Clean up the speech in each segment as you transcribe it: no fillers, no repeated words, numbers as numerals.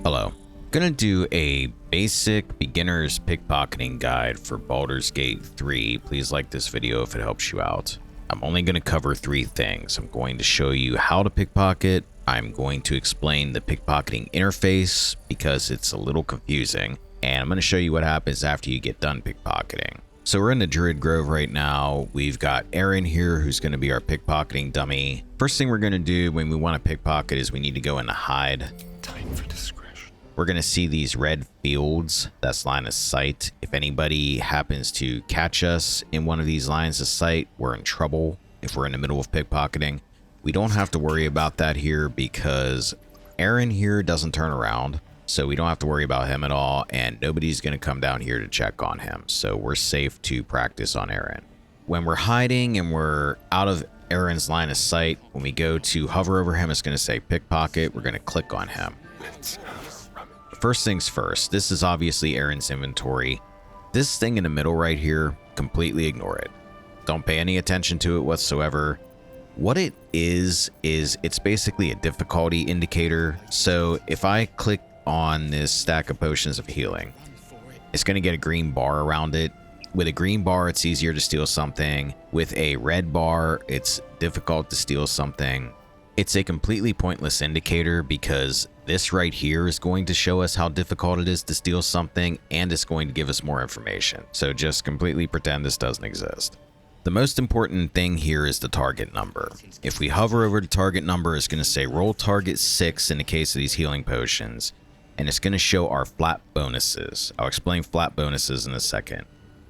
Hello. Gonna do a basic beginner's pickpocketing guide for Baldur's Gate 3. Please like this video if it helps you out. I'm only gonna cover 3 things. I'm going to show you how to pickpocket. I'm going to explain the pickpocketing interface because it's a little confusing. And I'm gonna show you what happens after you get done pickpocketing. So we're in the Druid Grove right now. We've got Aaron here who's gonna be our pickpocketing dummy. First thing we're gonna do when we wanna pickpocket is we need to go into hide. Time for discretion. We're going to see these red fields. That's line of sight. If anybody happens to catch us in one of these lines of sight, we're in trouble if we're in the middle of pickpocketing. We don't have to worry about that here because Aaron here doesn't turn around. So we don't have to worry about him at all. And nobody's going to come down here to check on him. So we're safe to practice on Aaron. When we're hiding and we're out of Aaron's line of sight, when we go to hover over him, it's going to say pickpocket. We're going to click on him. First things first, this is obviously Aaron's inventory. This thing in the middle right here, completely ignore it. Don't pay any attention to it whatsoever. What it is it's basically a difficulty indicator. So if I click on this stack of potions of healing, it's going to get a green bar around it. With a green bar, it's easier to steal something. With a red bar, it's difficult to steal something. It's a completely pointless indicator because this right here is going to show us how difficult it is to steal something, and it's going to give us more information. So just completely pretend this doesn't exist. The most important thing here is the target number. If we hover over the target number, it's going to say roll target 6 in the case of these healing potions, and it's going to show our flat bonuses. I'll explain flat bonuses in a second.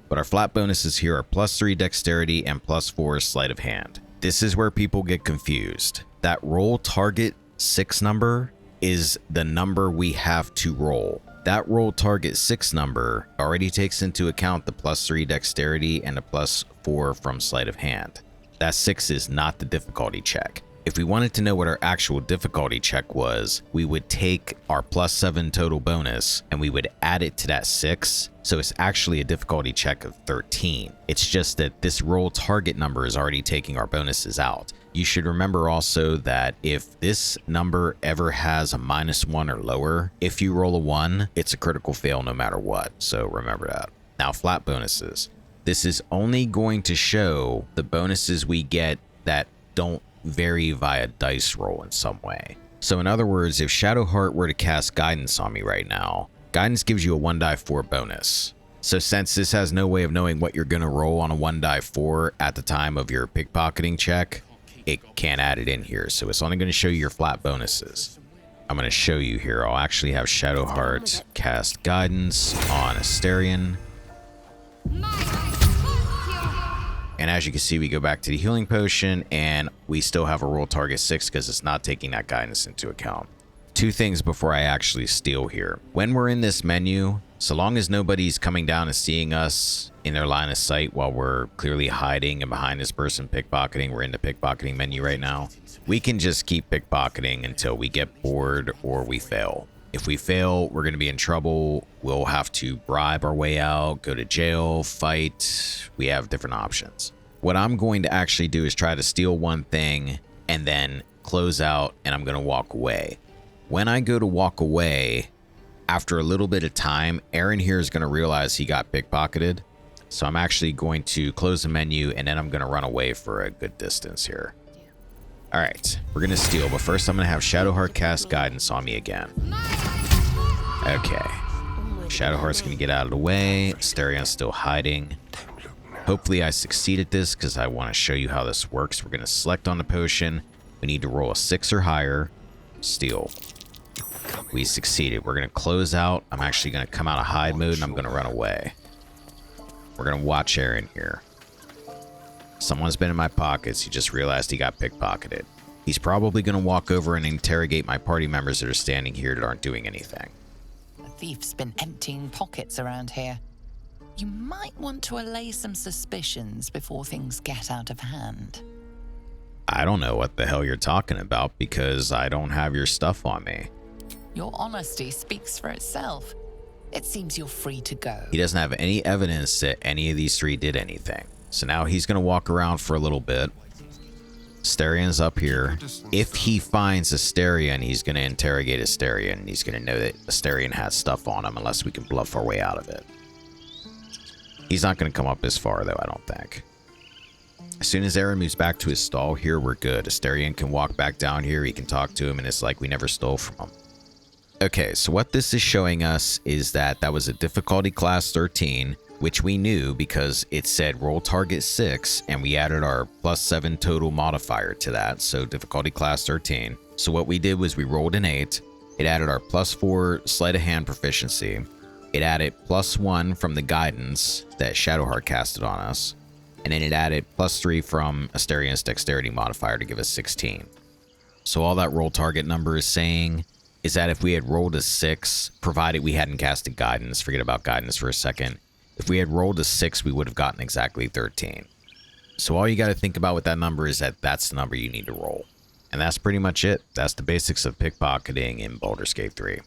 But our flat bonuses here are +3 dexterity and +4 sleight of hand. This is where people get confused. That roll target 6 number is the number we have to roll. That roll target 6 number already takes into account the +3 dexterity and the +4 from sleight of hand. That 6 is not the difficulty check. If we wanted to know what our actual difficulty check was, we would take our +7 total bonus and we would add it to that 6. So it's actually a difficulty check of 13. It's just that this roll target number is already taking our bonuses out. You should remember also that if this number ever has a -1 or lower, if you roll a 1, it's a critical fail no matter what. So remember that. Now, flat bonuses. This is only going to show the bonuses we get that don't vary via dice roll in some way. So in other words, if Shadowheart were to cast guidance on me right now, guidance gives you a 1die4 bonus. So since this has no way of knowing what you're going to roll on a 1die4 at the time of your pickpocketing check, it can't add it in here. So it's only going to show you your flat bonuses. I'm going to show you here. I'll actually have Shadowheart cast guidance on Asterion. And as you can see, we go back to the healing potion and we still have a roll target 6 because it's not taking that guidance into account. 2 things before I actually steal here. When we're in this menu, so long as nobody's coming down and seeing us in their line of sight while we're clearly hiding and behind this person pickpocketing, we're in the pickpocketing menu right now, we can just keep pickpocketing until we get bored or we fail. If we fail, we're going to be in trouble. We'll have to bribe our way out, go to jail, fight. We have different options. What I'm going to actually do is try to steal one thing and then close out, and I'm going to walk away. When I go to walk away, after a little bit of time, Aaron here is going to realize he got pickpocketed. So I'm actually going to close the menu, and then I'm going to run away for a good distance here. All right, we're going to steal, but first I'm going to have Shadowheart cast guidance on me again. Okay. Shadowheart's going to get out of the way. Asterion's still hiding. Hopefully I succeed at this because I want to show you how this works. We're going to select on the potion. We need to roll a 6 or higher. Steal. We succeeded. We're going to close out. I'm actually going to come out of hide mode and I'm going to run away. We're going to watch Aaron here. Someone's been in my pockets. He just realized he got pickpocketed. He's probably going to walk over and interrogate my party members that are standing here that aren't doing anything. The thief's been emptying pockets around here. You might want to allay some suspicions before things get out of hand. I don't know what the hell you're talking about because I don't have your stuff on me. Your honesty speaks for itself. It seems you're free to go. He doesn't have any evidence that any of these 3 did anything. So now he's going to walk around for a little bit. Asterian's up here. If he finds Asterian, he's going to interrogate Asterian. He's going to know that Asterian has stuff on him unless we can bluff our way out of it. He's not going to come up this far, though, I don't think. As soon as Aaron moves back to his stall here, we're good. Asterian can walk back down here. He can talk to him, and it's like we never stole from him. Okay, so what this is showing us is that was a difficulty class 13, which we knew because it said roll target 6, and we added our +7 total modifier to that, so difficulty class 13. So what we did was we rolled an 8, it added our +4 sleight of hand proficiency, it added +1 from the guidance that Shadowheart casted on us, and then it added +3 from Asterian's dexterity modifier to give us 16. So all that roll target number is saying is that if we had rolled a 6, provided we hadn't casted guidance, forget about guidance for a second, if we had rolled a 6, we would have gotten exactly 13. So all you got to think about with that number is that that's the number you need to roll. And that's pretty much it. That's the basics of pickpocketing in Baldur's Gate 3.